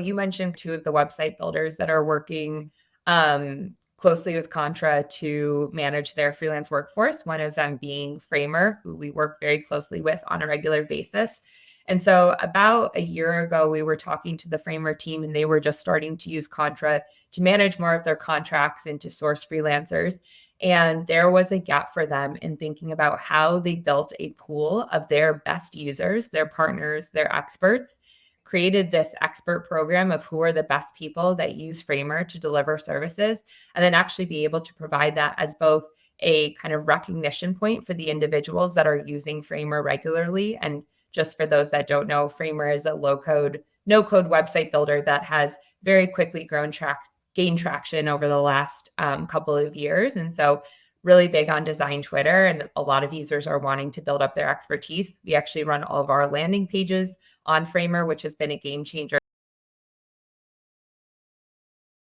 You mentioned two of the website builders that are working closely with Contra to manage their freelance workforce, one of them being Framer, who we work very closely with on a regular basis. And so about a year ago, we were talking to the Framer team, and they were just starting to use Contra to manage more of their contracts and to source freelancers. And there was a gap for them in thinking about how they built a pool of their best users, their partners, their experts, created this expert program of who are the best people that use Framer to deliver services, and then actually be able to provide that as both a kind of recognition point for the individuals that are using Framer regularly. And just for those that don't know, Framer is a low-code, no-code website builder that has very quickly gained traction over the last couple of years. And so really big on design Twitter, and a lot of users are wanting to build up their expertise. We actually run all of our landing pages on Framer, which has been a game changer